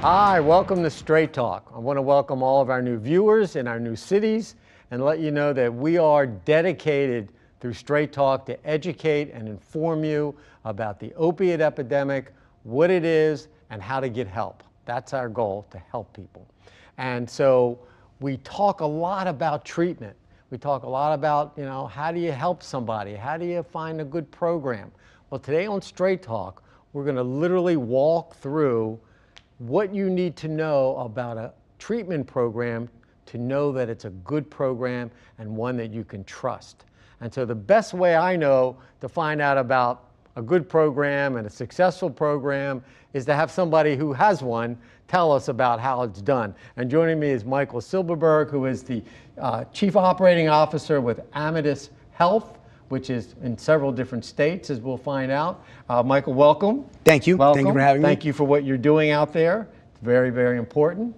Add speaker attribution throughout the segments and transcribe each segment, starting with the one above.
Speaker 1: Hi, welcome to Straight Talk. I want to welcome all of our new viewers in our new cities and let you know that we are dedicated through Straight Talk to educate and inform you about the opiate epidemic, what it is, and how to get help. That's our goal, to help people. And so we talk a lot about treatment. We talk a lot about, how do you help somebody? How do you find a good program? Well, today on Straight Talk, we're going to literally walk through what you need to know about a treatment program to know that it's a good program and one that you can trust. And so the best way I know to find out about a good program and a successful program is to have somebody who has one tell us about how it's done. And joining me is Michael Silberberg, who is the Chief Operating Officer with Amatus Health, which is in several different states, as we'll find out. Michael, welcome.
Speaker 2: Thank you.
Speaker 1: Welcome.
Speaker 2: Thank you for having me.
Speaker 1: Thank you for what you're doing out there. It's very, very important.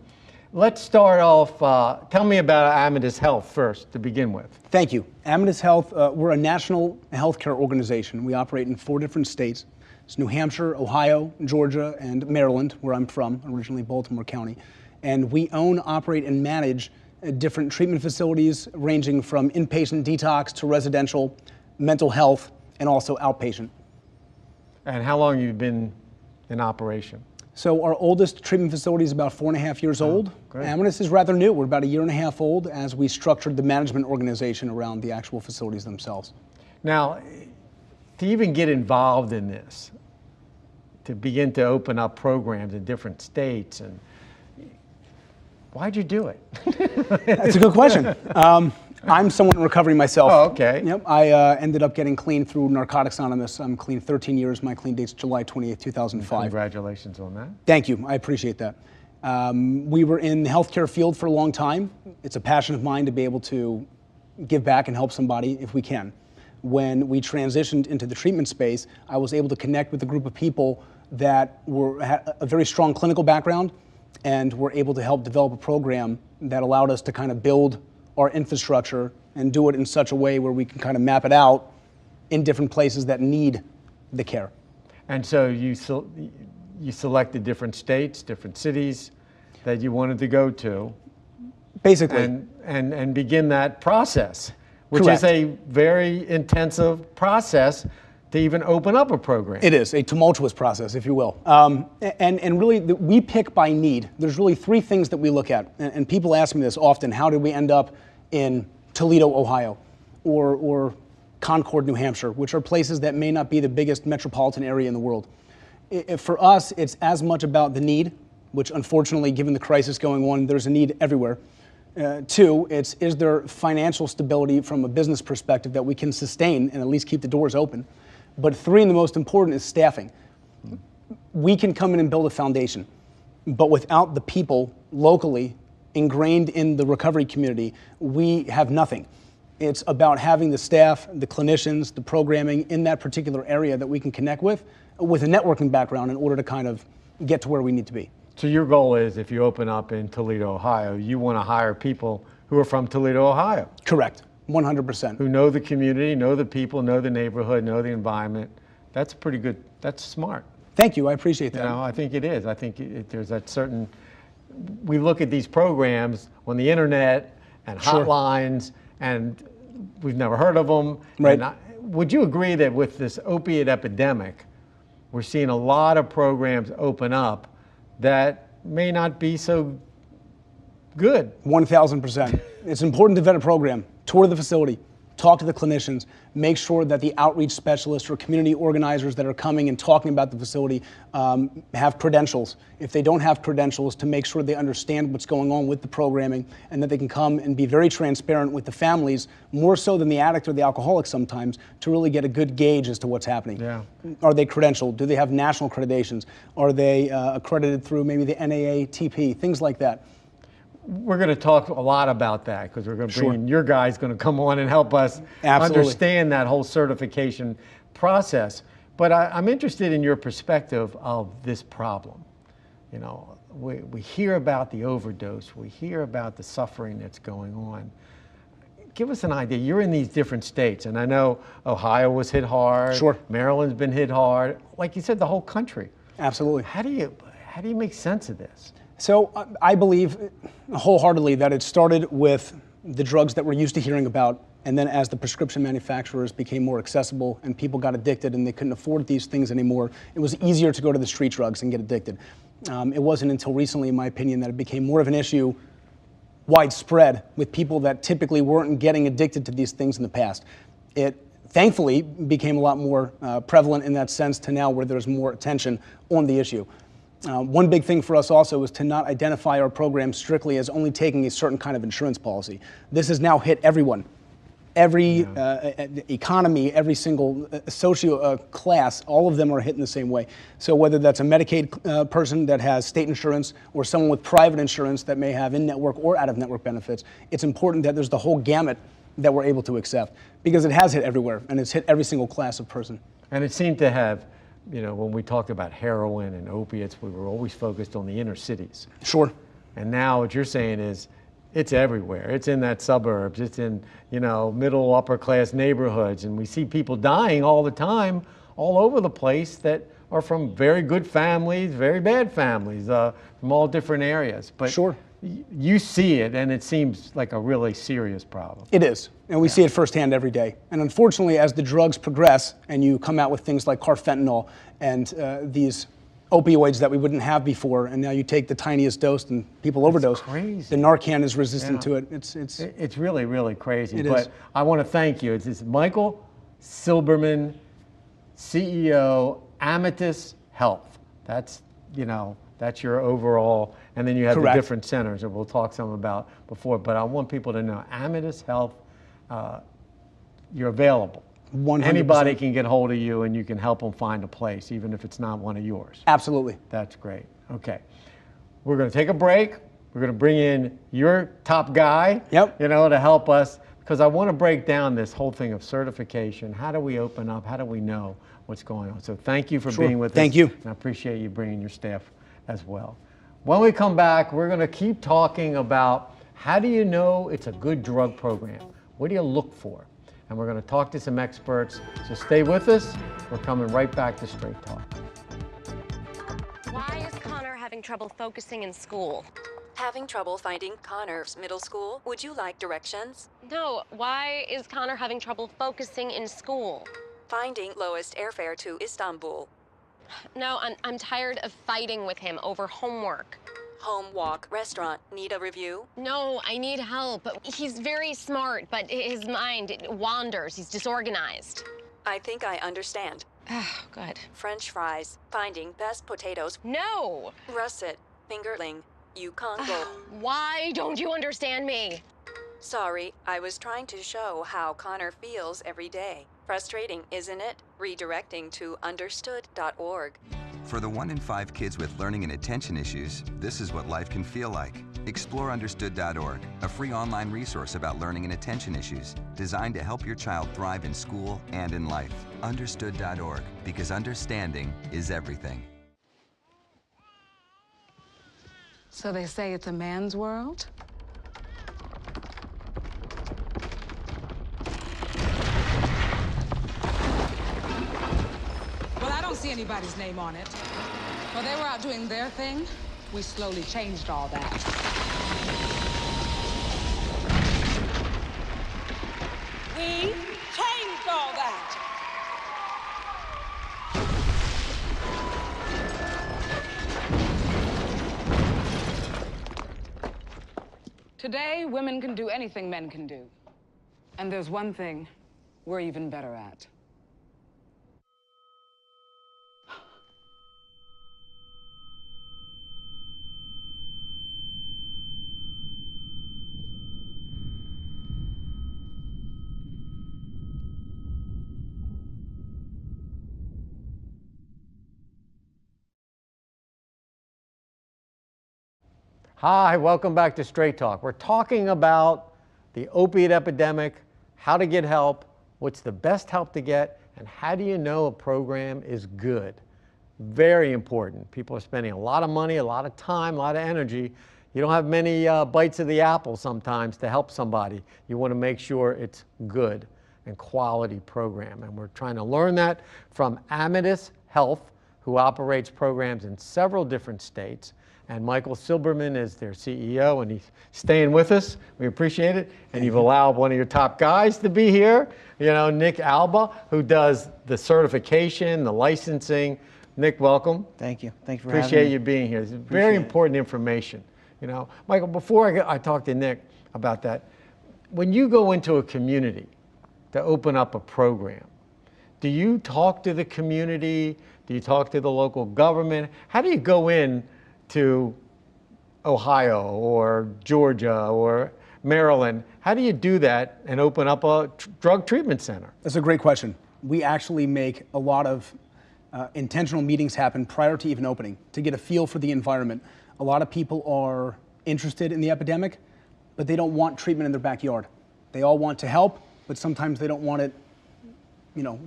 Speaker 1: Let's start off, tell me about Amatus Health first to begin with.
Speaker 2: Thank you. Amatus Health, we're a national healthcare organization. We operate in 4 different states. It's New Hampshire, Ohio, Georgia, and Maryland, where I'm from, originally Baltimore County. And we own, operate, and manage different treatment facilities ranging from inpatient detox to residential, mental health, and also outpatient.
Speaker 1: And how long have you been in operation?
Speaker 2: So our oldest treatment facility is about 4.5 years old.
Speaker 1: Great.
Speaker 2: Amatus is rather new. We're about 1.5 years old as we structured the management organization around the actual facilities themselves.
Speaker 1: Now, to even get involved in this, to begin to open up programs in different states, and why'd you do it?
Speaker 2: That's a good question. I'm someone in recovery myself.
Speaker 1: Oh, okay.
Speaker 2: Yep. I ended up getting clean through Narcotics Anonymous. I'm clean 13 years. My clean date's July 28th, 2005.
Speaker 1: Congratulations on that.
Speaker 2: Thank you. I appreciate that. We were in the healthcare field for a long time. It's a passion of mine to be able to give back and help somebody if we can. When we transitioned into the treatment space, I was able to connect with a group of people that had a very strong clinical background and were able to help develop a program that allowed us to kind of build our infrastructure and do it in such a way where we can kind of map it out in different places that need the care.
Speaker 1: And so you selected different states, different cities that you wanted to go to.
Speaker 2: Basically.
Speaker 1: And begin that process, which
Speaker 2: Correct.
Speaker 1: is a very intensive process to even open up a program.
Speaker 2: It is a tumultuous process, if you will. And really, we pick by need. There's really 3 things that we look at. And people ask me this often: how did we end up in Toledo, Ohio, or Concord, New Hampshire, which are places that may not be the biggest metropolitan area in the world? For us, it's as much about the need, which unfortunately, given the crisis going on, there's a need everywhere. 2, is there financial stability from a business perspective that we can sustain and at least keep the doors open? But 3, and the most important, is staffing. We can come in and build a foundation, but without the people locally ingrained in the recovery community, we have nothing. It's about having the staff, the clinicians, the programming in that particular area that we can connect with a networking background in order to kind of get to where we need to be.
Speaker 1: So your goal is, if you open up in Toledo, Ohio, you want to hire people who are from Toledo, Ohio.
Speaker 2: Correct, 100%.
Speaker 1: Who know the community, know the people, know the neighborhood, know the environment. That's pretty good. That's smart.
Speaker 2: Thank you, I appreciate that.
Speaker 1: I think it is. I think there's that certain, we look at these programs on the internet and hotlines, and we've never heard of them.
Speaker 2: Right.
Speaker 1: Would you agree that with this opiate epidemic, we're seeing a lot of programs open up that may not be so good?
Speaker 2: 1,000%. It's important to vet a program, tour the facility, talk to the clinicians, make sure that the outreach specialists or community organizers that are coming and talking about the facility have credentials. If they don't have credentials, to make sure they understand what's going on with the programming and that they can come and be very transparent with the families, more so than the addict or the alcoholic sometimes, to really get a good gauge as to what's happening.
Speaker 1: Yeah.
Speaker 2: Are they credentialed? Do they have national accreditations? Are they accredited through maybe the NAATP? Things like that.
Speaker 1: We're going to talk a lot about that because we're going to bring in your guys going to come on and help us understand that whole certification process. But I'm interested in your perspective of this problem. We hear about the overdose. We hear about the suffering that's going on. Give us an idea. You're in these different states, and I know Ohio was hit hard.
Speaker 2: Sure.
Speaker 1: Maryland's been hit hard. Like you said, the whole country.
Speaker 2: Absolutely.
Speaker 1: How How do you make sense of this?
Speaker 2: So I believe wholeheartedly that it started with the drugs that we're used to hearing about, and then as the prescription manufacturers became more accessible and people got addicted and they couldn't afford these things anymore, it was easier to go to the street drugs and get addicted. It wasn't until recently, in my opinion, that it became more of an issue widespread with people that typically weren't getting addicted to these things in the past. It thankfully became a lot more prevalent in that sense to now where there's more attention on the issue. One big thing for us also is to not identify our program strictly as only taking a certain kind of insurance policy. This has now hit everyone. Every economy, every single socio class, all of them are hit in the same way. So whether that's a Medicaid person that has state insurance or someone with private insurance that may have in-network or out-of-network benefits, it's important that there's the whole gamut that we're able to accept, because it has hit everywhere and it's hit every single class of person.
Speaker 1: And it seemed to have, you know, when we talked about heroin and opiates, we were always focused on the inner cities.
Speaker 2: Sure.
Speaker 1: And now what you're saying is it's everywhere. It's in that suburbs. It's in, you know, middle, upper class neighborhoods. And we see people dying all the time, all over the place, that are from very good families, very bad families, from all different areas. But
Speaker 2: sure.
Speaker 1: You see it, and it seems like a really serious problem.
Speaker 2: It is, and we see it firsthand every day. And unfortunately, as the drugs progress and you come out with things like carfentanil and these opioids that we wouldn't have before, and now you take the tiniest dose and people overdose.
Speaker 1: Crazy.
Speaker 2: The Narcan is resistant to it.
Speaker 1: It's really, really crazy.
Speaker 2: It
Speaker 1: but
Speaker 2: is.
Speaker 1: I want to thank you. It's Michael Silberman, CEO, Amatus Health. That's, you know, that's your overall, and then you have
Speaker 2: Correct.
Speaker 1: the different centers that we'll talk some about before. But I want people to know, Amatus Health, you're available.
Speaker 2: 100%.
Speaker 1: Anybody can get hold of you and you can help them find a place, even if it's not one of yours.
Speaker 2: Absolutely.
Speaker 1: That's great. Okay. We're going to take a break. We're going to bring in your top guy,
Speaker 2: Yep.
Speaker 1: you know, to help us, because I want to break down this whole thing of certification. How do we open up? How do we know what's going on? So thank you for
Speaker 2: Sure.
Speaker 1: being with us.
Speaker 2: Thank you.
Speaker 1: And I appreciate you bringing your staff as well. When we come back, we're going to keep talking about how do you know it's a good drug program? What do you look for? And we're going to talk to some experts. So stay with us. We're coming right back to Straight Talk.
Speaker 3: Why is Connor having trouble focusing in school?
Speaker 4: Having trouble finding Connor's middle school? Would you like directions?
Speaker 3: No, why is Connor having trouble focusing in school?
Speaker 4: Finding lowest airfare to Istanbul.
Speaker 3: No, I'm tired of fighting with him over homework.
Speaker 4: Home walk restaurant. Need a review?
Speaker 3: No, I need help. He's very smart, but his mind wanders. He's disorganized.
Speaker 4: I think I understand.
Speaker 3: Oh, good.
Speaker 4: French fries. Finding best potatoes.
Speaker 3: No!
Speaker 4: Russet. Fingerling. Yukon Gold.
Speaker 3: Why don't you understand me?
Speaker 4: Sorry, I was trying to show how Connor feels every day. Frustrating, isn't it? Redirecting to understood.org.
Speaker 5: For the 1 in 5 kids with learning and attention issues, this is what life can feel like. Explore understood.org, a free online resource about learning and attention issues, designed to help your child thrive in school and in life. Understood.org, because understanding is everything.
Speaker 6: So they say it's a man's world? Well, I don't see anybody's name on it. While they were out doing their thing, we slowly changed all that. We changed all that. Today, women can do anything men can do. And there's one thing we're even better at.
Speaker 1: Hi, welcome back to Straight Talk. We're talking about the opiate epidemic, how to get help, what's the best help to get, and how do you know a program is good? Very important. People are spending a lot of money, a lot of time, a lot of energy. You don't have many bites of the apple sometimes to help somebody. You want to make sure it's good and quality program. And we're trying to learn that from Amatus Health. who operates programs in several different states. And Michael Silberman is their CEO, and he's staying with us. We appreciate it. And you've allowed one of your top guys to be here, Nick Alba, who does the certification, the licensing. Nick, welcome.
Speaker 7: Thank you. Thank you for having me.
Speaker 1: Appreciate you being here. It's very important information. Michael, before I talk to Nick about that, when you go into a community to open up a program, do you talk to the community? Do you talk to the local government? How do you go in to Ohio or Georgia or Maryland? How do you do that and open up a drug treatment center?
Speaker 2: That's a great question. We actually make a lot of intentional meetings happen prior to even opening to get a feel for the environment. A lot of people are interested in the epidemic, but they don't want treatment in their backyard. They all want to help, but sometimes they don't want it,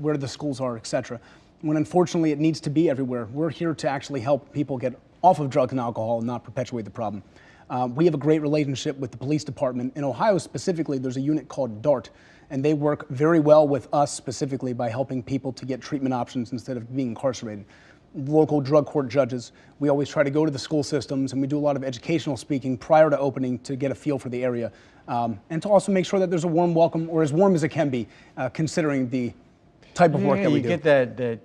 Speaker 2: where the schools are, et cetera. When unfortunately it needs to be everywhere. We're here to actually help people get off of drugs and alcohol and not perpetuate the problem. We have a great relationship with the police department. In Ohio specifically, there's a unit called DART, and they work very well with us specifically by helping people to get treatment options instead of being incarcerated. Local drug court judges, we always try to go to the school systems, and we do a lot of educational speaking prior to opening to get a feel for the area, and to also make sure that there's a warm welcome, or as warm as it can be, considering the type of work that we do.
Speaker 1: You get that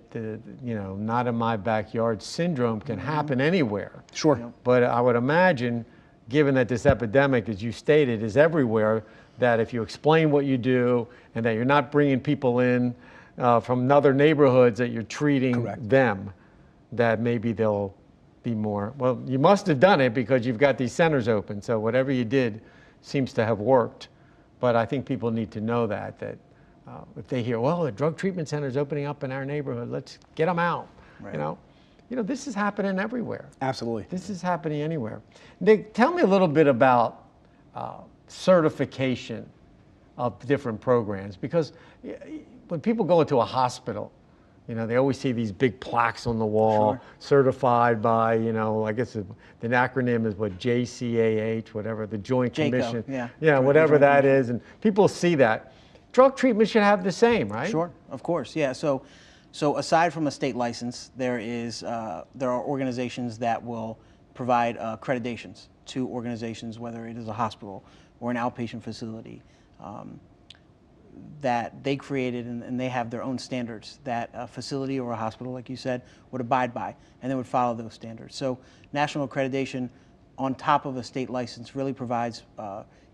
Speaker 1: not in my backyard syndrome can happen anywhere.
Speaker 2: Sure.
Speaker 1: But I would imagine, given that this epidemic, as you stated, is everywhere, that if you explain what you do and that you're not bringing people in from other neighborhoods, that you're treating them, that maybe they'll be more, well, you must have done it because you've got these centers open. So whatever you did seems to have worked. But I think people need to know that if they hear, well, the drug treatment center is opening up in our neighborhood, let's get them out.
Speaker 2: Right.
Speaker 1: This is happening everywhere.
Speaker 2: Absolutely.
Speaker 1: This is happening anywhere. Nick, tell me a little bit about certification of different programs, because when people go into a hospital, they always see these big plaques on the wall, certified by, I guess the acronym is what, JCAH, whatever, the Joint Commission. Yeah, whatever that is, and people see that. Drug treatment should have the same, right?
Speaker 7: Sure, of course, yeah. So aside from a state license, there are organizations that will provide accreditations to organizations, whether it is a hospital or an outpatient facility, that they created, and they have their own standards that a facility or a hospital, like you said, would abide by, and they would follow those standards. So national accreditation on top of a state license really provides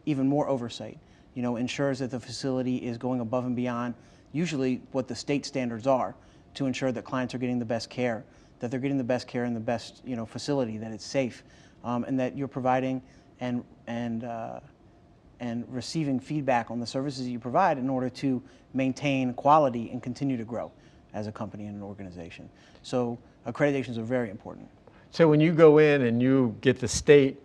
Speaker 7: even more oversight. Ensures that the facility is going above and beyond usually what the state standards are to ensure that clients are getting the best care, that they're getting the best care in the best facility, that it's safe, and that you're providing and receiving feedback on the services you provide in order to maintain quality and continue to grow as a company and an organization. So accreditations are very important.
Speaker 1: So when you go in and you get the state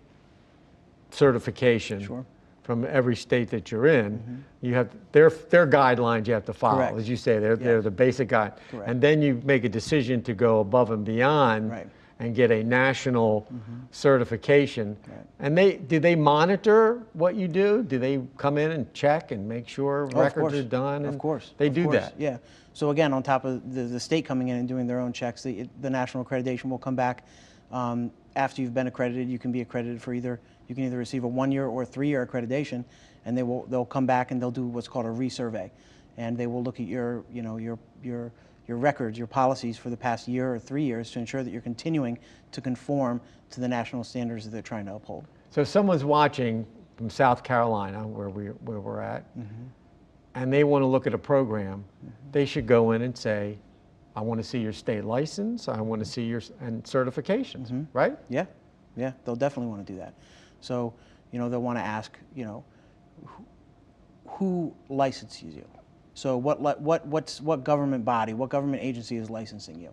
Speaker 1: certification from every state that you're in, you have their guidelines you have to follow. As you say, they're the basic guide. And then you make a decision to go above and beyond and get a national certification. And do they monitor what you do? Do they come in and check and make sure records are done?
Speaker 7: Of course.
Speaker 1: They do that.
Speaker 7: Yeah. So again, on top of the state coming in and doing their own checks, the national accreditation will come back. After you've been accredited, you can be accredited for you can either receive a 1-year or a 3-year accreditation, and they'll come back and they'll do what's called a resurvey, and they will look at your records, your policies for the past year or 3 years to ensure that you're continuing to conform to the national standards that they're trying to uphold.
Speaker 1: So if someone's watching from South Carolina, where we're at, and they want to look at a program, they should go in and say, I want to see your state license, I want to see your certifications, right?
Speaker 7: Yeah, they'll definitely want to do that. So, they'll want to ask, who licenses you? So what government body, what government agency is licensing you,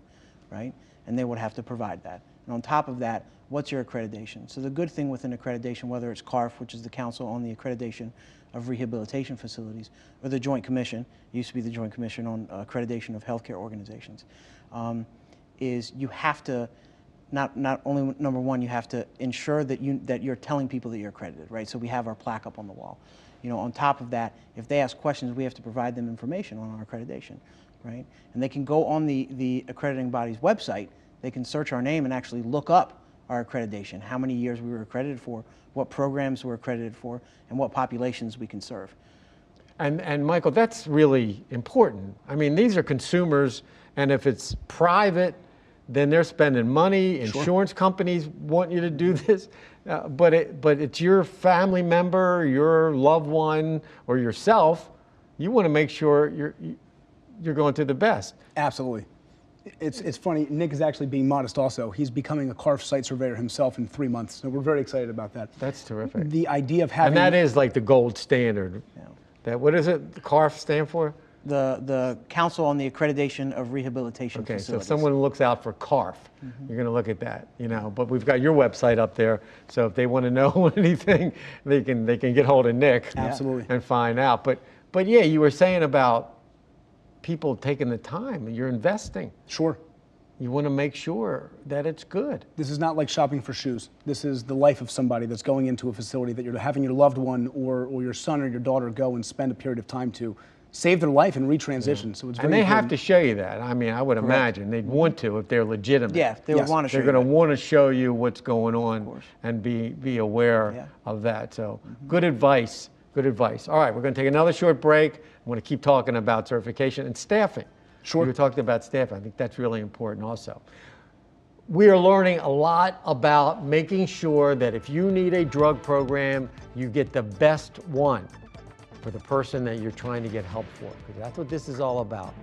Speaker 7: right? And they would have to provide that. And on top of that, what's your accreditation? So the good thing with an accreditation, whether it's CARF, which is the Council on the Accreditation of Rehabilitation Facilities, or the Joint Commission, it used to be the Joint Commission on Accreditation of Healthcare Organizations, is you have to, not only, number one, you have to ensure that you're telling people that you're accredited, right? So we have our plaque up on the wall. On top of that, if they ask questions, we have to provide them information on our accreditation, right? And they can go on the accrediting body's website they can search our name and actually look up our accreditation, how many years we were accredited for, what programs we're accredited for, and what populations we can serve.
Speaker 1: And Michael, that's really important. I mean, these are consumers, and if it's private, then they're spending money. Insurance companies want you to do this, but it's your family member, your loved one, or yourself. You want to make sure you're going to the best.
Speaker 2: Absolutely. It's funny, Nick is actually being modest also. He's becoming a CARF site surveyor himself in 3 months, so we're very excited about that.
Speaker 1: That's terrific.
Speaker 2: The idea of having...
Speaker 1: And that is like the gold standard.
Speaker 7: Yeah.
Speaker 1: What is it, the CARF stand for?
Speaker 7: The Council on the Accreditation of Rehabilitation
Speaker 1: Okay,
Speaker 7: Facilities.
Speaker 1: so if someone looks out for CARF, you're going to look at that, you know. But we've got your website up there, so if they want to know anything, they can get hold of Nick.
Speaker 2: Absolutely.
Speaker 1: And find out. But yeah, you were saying about people taking the time, and you're investing.
Speaker 2: Sure.
Speaker 1: You want to make sure that it's good.
Speaker 2: This is not like shopping for shoes. This is the life of somebody that's going into a facility that you're having your loved one or your son or your daughter go and spend a period of time to save their life and retransition. So it's very
Speaker 1: And they have
Speaker 2: important.
Speaker 1: to show you that. I mean, I would imagine they'd want to if they're legitimate.
Speaker 7: Yeah, they would want to show
Speaker 1: They're
Speaker 7: you
Speaker 1: going to
Speaker 7: that.
Speaker 1: want to show you what's going on and be aware of that. So good advice. Good advice. All right, we're going to take another short break. I want to keep talking about certification and staffing.
Speaker 2: Sure.
Speaker 1: We were talking about staffing. I think that's really important also. We are learning a lot about making sure that if you need a drug program, you get the best one for the person that you're trying to get help for, because that's what this is all about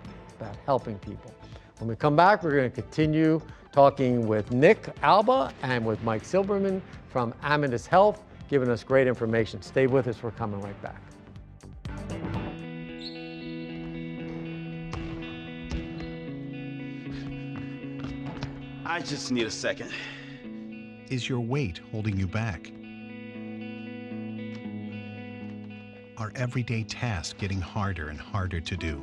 Speaker 1: helping people. When we come back, we're going to continue talking with Nick Alba and with Mike Silberman from Amatus Health, giving us great information. Stay with us. We're coming right back.
Speaker 8: I just need a second.
Speaker 9: Is your weight holding you back? Are everyday tasks getting harder and harder to do?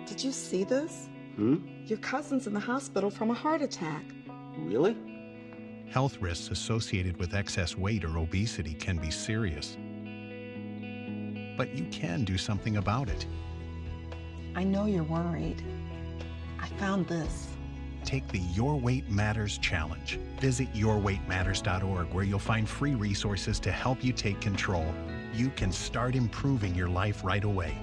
Speaker 10: Did you see this? Your cousin's in the hospital from a heart attack.
Speaker 8: Really?
Speaker 9: Health risks associated with excess weight or obesity can be serious. But you can do something about it.
Speaker 10: I know you're worried. I found this.
Speaker 9: Take the Your Weight Matters Challenge. Visit yourweightmatters.org, where you'll find free resources to help you take control. You can start improving your life right away.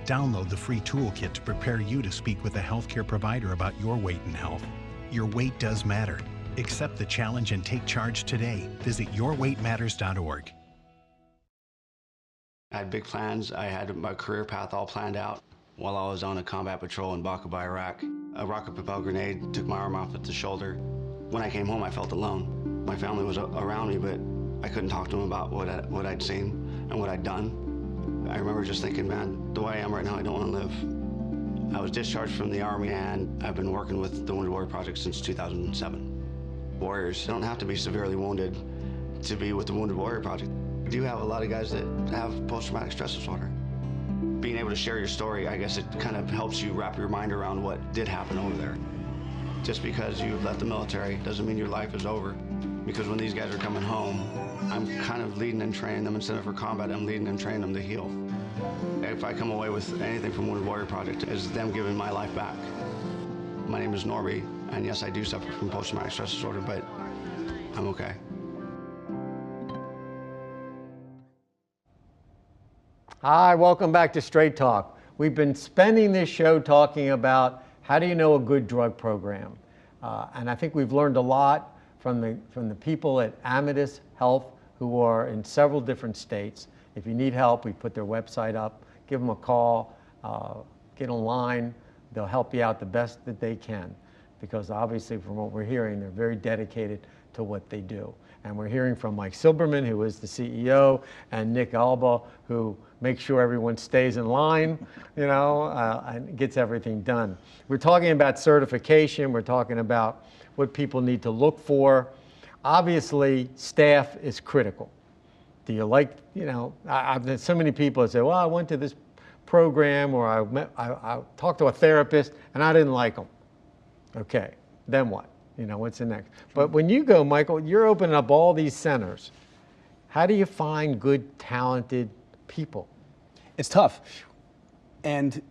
Speaker 9: Download the free toolkit to prepare you to speak with a healthcare provider about your weight and health. Your weight does matter. Accept the challenge and take charge today. Visit yourweightmatters.org.
Speaker 11: I had big plans. I had my career path all planned out. While I was on a combat patrol in Baqaba, Iraq, a rocket-propelled grenade took my arm off at the shoulder. When I came home, I felt alone. My family was around me, but I couldn't talk to them about what I'd seen and what I'd done. I remember just thinking, man, the way I am right now, I don't want to live. I was discharged from the Army, and I've been working with the Wounded Warrior Project since 2007. Warriors don't have to be severely wounded to be with the Wounded Warrior Project. We do have a lot of guys that have post-traumatic stress disorder. Being able to share your story, I guess it kind of helps you wrap your mind around what did happen over there. Just because you've left the military doesn't mean your life is over. Because when these guys are coming home, I'm kind of leading and training them. Instead of for combat, I'm leading and training them to heal. If I come away with anything from Wounded Warrior Project, it's them giving my life back. My name is Norby, and yes, I do suffer from post-traumatic stress disorder, but I'm okay.
Speaker 1: Hi, welcome back to Straight Talk. We've been spending this show talking about how do you know a good drug program, and I think we've learned a lot from the people at Amatus Health, who are in several different states. If you need help, we put their website up. Give them a call, get online. They'll help you out the best that they can, because obviously from what we're hearing, they're very dedicated to what they do. And we're hearing from Mike Silberman, who is the CEO, and Nick Alba, who makes sure everyone stays in line, you know, and gets everything done. We're talking about certification. We're talking about what people need to look for. Obviously, staff is critical. Do you like, you know, I've had so many people that say, well, I went to this program, or I talked to a therapist and I didn't like them. Okay, then what? You know, what's the next? But when you go, Michael, you're opening up all these centers. How do you find good, talented people?
Speaker 2: It's tough. And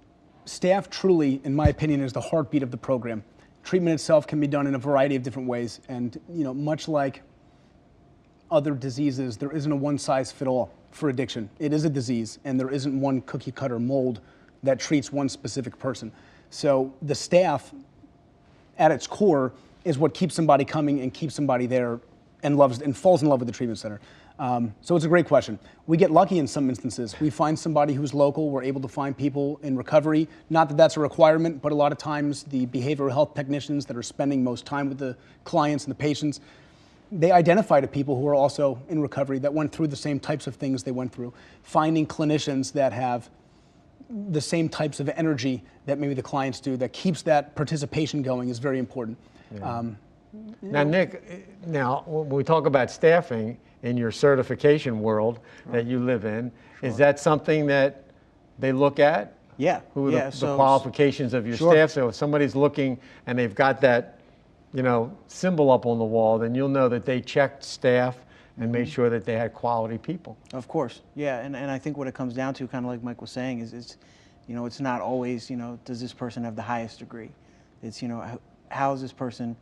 Speaker 2: Staff truly, in my opinion, is the heartbeat of the program. Treatment itself can be done in a variety of different ways, and much like other diseases, there isn't a one-size-fits-all for addiction. It is a disease, and there isn't one cookie-cutter mold that treats one specific person. So the staff, at its core, is what keeps somebody coming and keeps somebody there and falls in love with the treatment center. So it's a great question. We get lucky in some instances. We find somebody who's local. We're able to find people in recovery. Not that that's a requirement, but a lot of times the behavioral health technicians that are spending most time with the clients and the patients, they identify to people who are also in recovery that went through the same types of things they went through. Finding clinicians that have the same types of energy that maybe the clients do that keeps that participation going is very important.
Speaker 1: Yeah. Now, Nick, when we talk about staffing in your certification world that you live in, is that something that they look at?
Speaker 7: Yeah.
Speaker 1: Who are the qualifications of your staff? So if somebody's looking and they've got that, symbol up on the wall, then you'll know that they checked staff and made sure that they had quality people.
Speaker 7: Of course, yeah, and I think what it comes down to, kind of like Mike was saying, is it's not always, does this person have the highest degree? It's, how is this person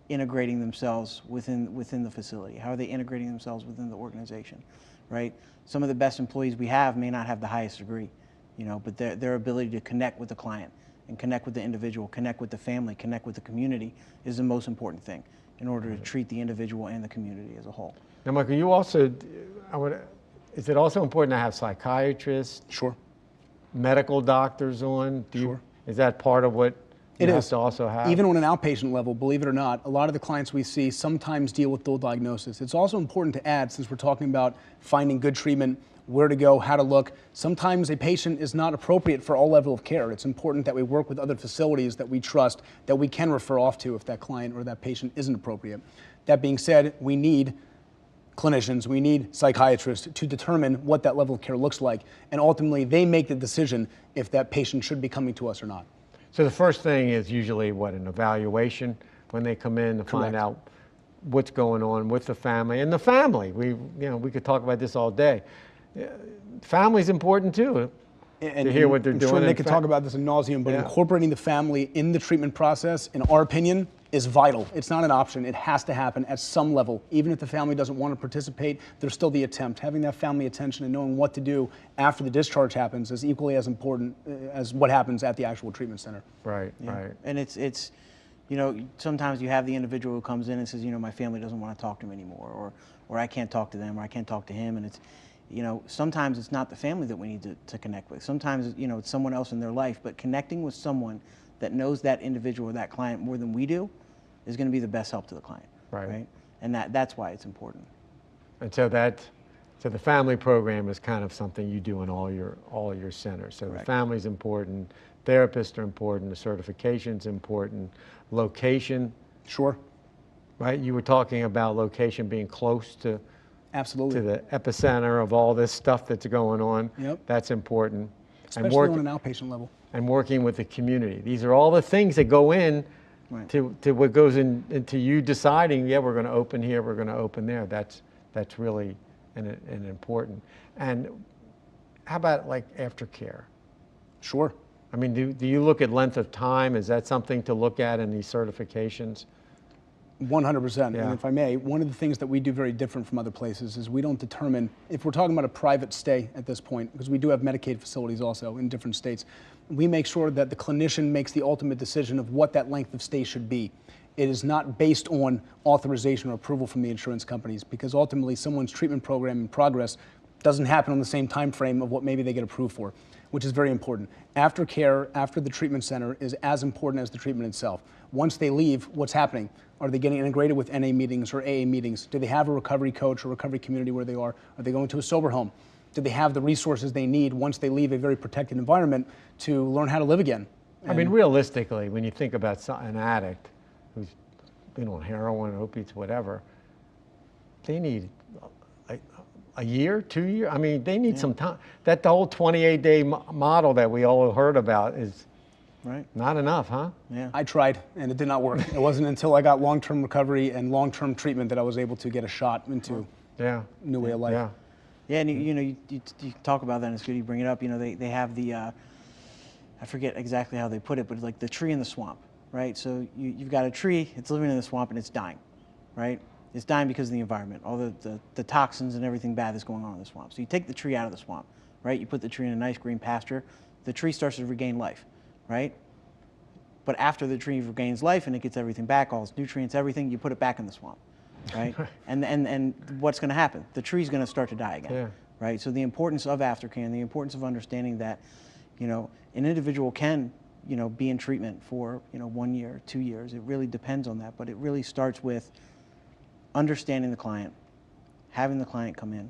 Speaker 7: integrating themselves within the facility? How are they integrating themselves within the organization, right? Some of the best employees we have may not have the highest degree, but their ability to connect with the client and connect with the individual, connect with the family, connect with the community is the most important thing in order to treat the individual and the community as a whole.
Speaker 1: Now, Michael, you also, is it also important to have psychiatrists?
Speaker 2: Sure.
Speaker 1: Medical doctors on?
Speaker 2: Sure.
Speaker 1: Is that part of what you have to also have?
Speaker 2: Even on an outpatient level, believe it or not, a lot of the clients we see sometimes deal with dual diagnosis. It's also important to add, since we're talking about finding good treatment, where to go, how to look, sometimes a patient is not appropriate for all level of care. It's important that we work with other facilities that we trust, that we can refer off to if that client or that patient isn't appropriate. That being said, we need clinicians, we need psychiatrists to determine what that level of care looks like, and ultimately they make the decision if that patient should be coming to us or not.
Speaker 1: So the first thing is usually an evaluation when they come in to find out what's going on with the family. And the family, we could talk about this all day. Family's important too, to hear what they're doing.
Speaker 2: I'm sure Nick could talk about this ad nauseum, but incorporating the family in the treatment process, in our opinion, is vital. It's not an option. It has to happen at some level. Even if the family doesn't want to participate, there's still the attempt. Having that family attention and knowing what to do after the discharge happens is equally as important as what happens at the actual treatment center.
Speaker 1: Right, right.
Speaker 7: And it's sometimes you have the individual who comes in and says, my family doesn't want to talk to me anymore, or I can't talk to them, or I can't talk to him, and it's, sometimes it's not the family that we need to connect with. Sometimes, it's someone else in their life, but connecting with someone that knows that individual or that client more than we do is going to be the best help to the client. Right? And that's why it's important.
Speaker 1: And so the family program is kind of something you do in all your centers. So the family's important, therapists are important, the certification's important, location.
Speaker 2: Sure. Right?
Speaker 1: You were talking about location being close to
Speaker 2: Absolutely.
Speaker 1: To the epicenter of all this stuff that's going on.
Speaker 2: Yep.
Speaker 1: That's important.
Speaker 2: Especially on an outpatient level.
Speaker 1: And working with the community. These are all the things that go in to what goes into you deciding, we're going to open here, we're going to open there. That's really an important. And how about like aftercare?
Speaker 2: Sure.
Speaker 1: I mean, do you look at length of time? Is that something to look at in these certifications?
Speaker 2: 100%. And if I may, one of the things that we do very different from other places is we don't determine, if we're talking about a private stay at this point, because we do have Medicaid facilities also in different states, we make sure that the clinician makes the ultimate decision of what that length of stay should be. It is not based on authorization or approval from the insurance companies, because ultimately someone's treatment program in progress doesn't happen on the same time frame of what maybe they get approved for, which is very important. Aftercare after the treatment center is as important as the treatment itself. Once they leave, what's happening? Are they getting integrated with NA meetings or AA meetings? Do they have a recovery coach or recovery community where they are? Are they going to a sober home? Do they have the resources they need once they leave a very protected environment to learn how to live again?
Speaker 1: I mean, realistically, when you think about an addict who's been on heroin, opiates, whatever, they need a year, 2 years. I mean, they need some time. The whole 28-day model that we all heard about is not enough, huh?
Speaker 2: Yeah. I tried, and it did not work. It wasn't until I got long-term recovery and long-term treatment that I was able to get a shot into a new way of life.
Speaker 7: Yeah, and you talk about that, and it's good you bring it up. They have the, I forget exactly how they put it, but like the tree in the swamp, right? So you've got a tree, it's living in the swamp and it's dying, right? It's dying because of the environment, all the toxins and everything bad that's going on in the swamp. So you take the tree out of the swamp, right? You put the tree in a nice green pasture, the tree starts to regain life, right? But after the tree regains life and it gets everything back, all its nutrients, everything, you put it back in the swamp, right? and what's going to happen? The tree's going to start to die again, right? So the importance of aftercare and the importance of understanding that, you know, an individual can, you know, be in treatment for, you know, 1 year, 2 years. It really depends on that, but it really starts with understanding the client, having the client come in,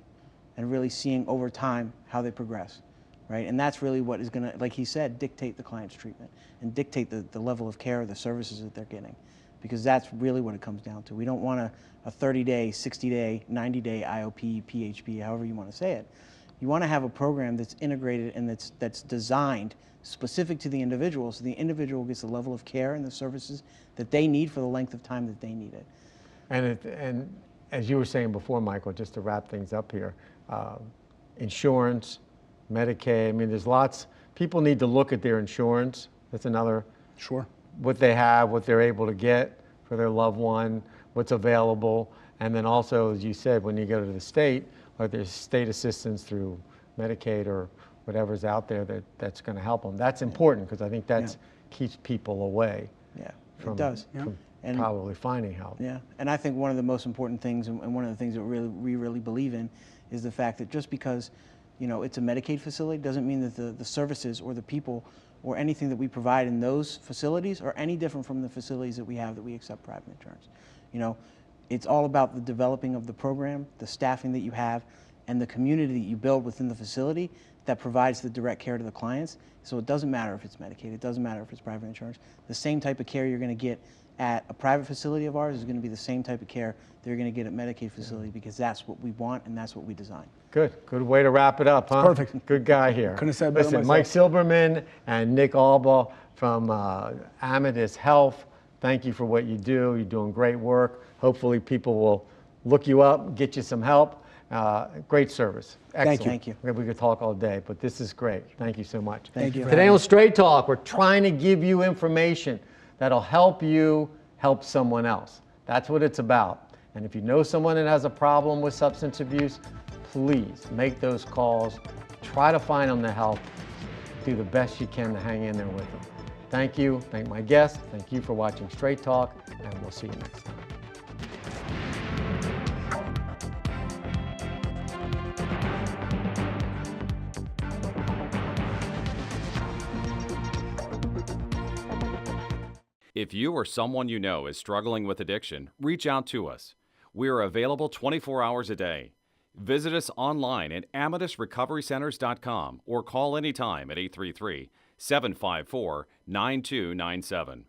Speaker 7: and really seeing over time how they progress, right? And that's really what is going to, like he said, dictate the client's treatment and dictate the level of care, the services that they're getting, because that's really what it comes down to. We don't want a 30-day, 60-day, 90-day IOP, PHP, however you want to say it. You want to have a program that's integrated and that's designed specific to the individual, so the individual gets the level of care and the services that they need for the length of time that they need it.
Speaker 1: And as you were saying before, Michael, just to wrap things up here, insurance, Medicaid, I mean, there's lots, people need to look at their insurance. That's another, what they have, what they're able to get for their loved one, what's available. And then also, as you said, when you go to the state, or there's state assistance through Medicaid or whatever's out there that's going to help them. That's important because I think that keeps people away. From,
Speaker 7: it does.
Speaker 1: From
Speaker 7: and
Speaker 1: probably finding help.
Speaker 7: Yeah, and I think one of the most important things, and one of the things that we really believe in, is the fact that just because, you know, it's a Medicaid facility doesn't mean that the services or the people or anything that we provide in those facilities are any different from the facilities that we have that we accept private insurance. You know, it's all about the developing of the program, the staffing that you have, and the community that you build within the facility that provides the direct care to the clients. So it doesn't matter if it's Medicaid, it doesn't matter if it's private insurance. The same type of care you're going to get at a private facility of ours is going to be the same type of care they're going to get at Medicaid facility, because that's what we want and that's what we design.
Speaker 1: Good way to wrap it up, huh?
Speaker 2: Perfect.
Speaker 1: Good guy here.
Speaker 2: Couldn't have said it better
Speaker 1: Listen,
Speaker 2: myself.
Speaker 1: Mike Silberman and Nick Alba from Amatus Health, thank you for what you do. You're doing great work. Hopefully people will look you up, get you some help. Great service. Excellent.
Speaker 7: Thank you.
Speaker 1: We could talk all day, but this is great. Thank you so much.
Speaker 7: Thank you.
Speaker 1: Today on Straight Talk, we're trying to give you information that'll help you help someone else. That's what it's about. And if you know someone that has a problem with substance abuse, please make those calls. Try to find them the help. Do the best you can to hang in there with them. Thank you. Thank my guests. Thank you for watching Straight Talk, and we'll see you next time.
Speaker 12: If you or someone you know is struggling with addiction, reach out to us. We are available 24 hours a day. Visit us online at AmatusRecoveryCenters.com or call anytime at 833-754-9297.